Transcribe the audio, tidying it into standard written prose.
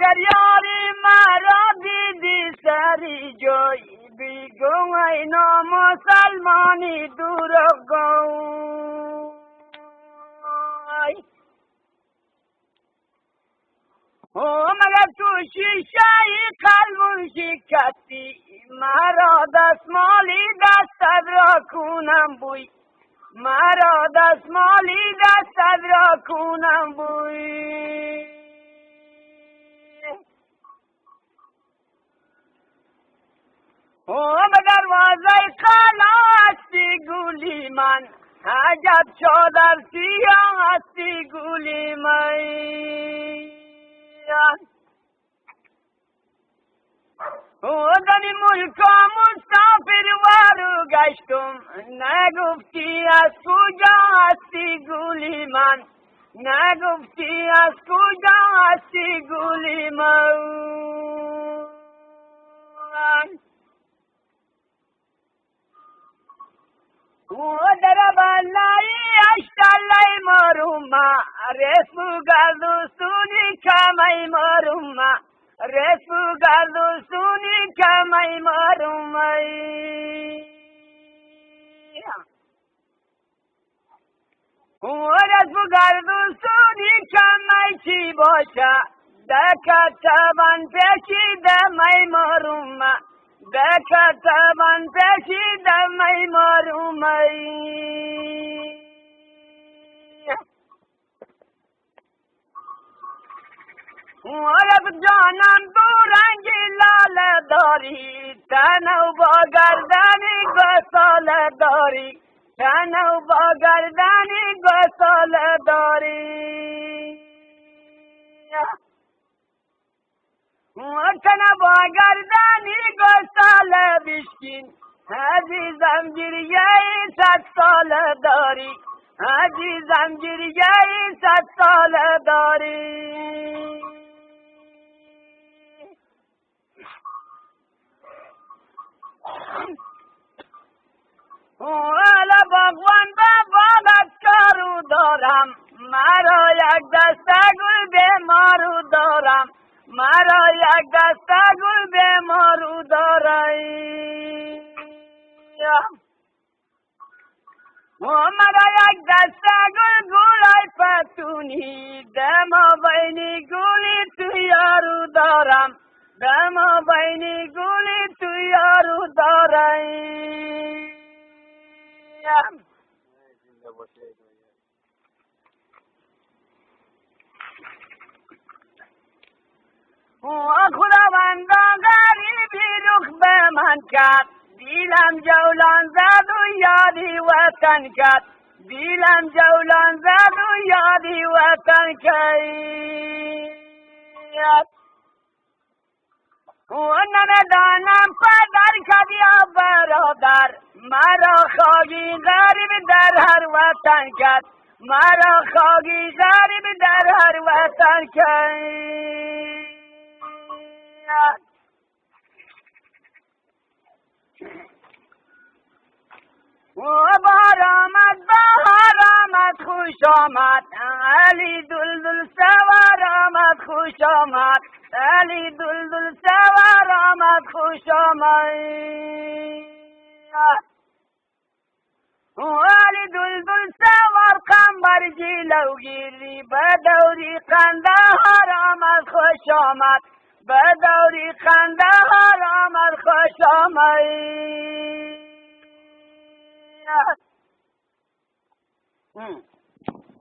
اگر یاری مرا دیدی سری جای بیگو ای نامسلمانی دروغگوی مگر تو شیشه قلب شکستی مرا دستمالی دستت را کنم بوی مرا دستمالی دستت را کنم بوی به دروازه قلا هستی گولی من عجب چادر سیاه هستی گولی من دنی ملکا مسافر وارو گشتم نگفتی از کجا هستی گولی من نگفتی از کجا هستی گولی من در بالای اشتالای ماروما رسو گردوستونی کمی ماروما رسو گردوستونی کمی مارومای رسو گردوستونی کمی چی باشه دکتبان پیشی دمی ماروما دکتبان پیشی دمی مارومای ورد جانم تو رنگی لال داری تنو با گردنی گسال داری تنو با گردنی گسال داری تنو با گردنی گسال بشکین عزیزم گریه 100 سال داری عزیزم گریه 100 سال داری الا باغوان با باغت کارو دارم مرا یک دسته گل بیمارو دارم مرا یک دسته گل بیمارو داری مرا یک دسته گل گلای پتونی دما بینی گلی تو یارو دارم دما بینی گلی تو یارو داری خداوندا غریبی رخ به من کرد دیلم جولان زد و یادی وطن کرد دیلم جولان زد و یادی وطن کرد نمیدانم پدر کد یا برادر مرا خواهی غریب در هر وطن کرد مرا خواهی غریب در هر وطن کرد بهار آمد بهار آمد خوش آمد علی دلدل سوار آمد خوش آمد علی دلدل سوار آمد خوش آمد علی دلدل سوار قمبر جلوگیری به دوری قندهار آمد خوش آمد به دوری قندهار آمد خوش آمد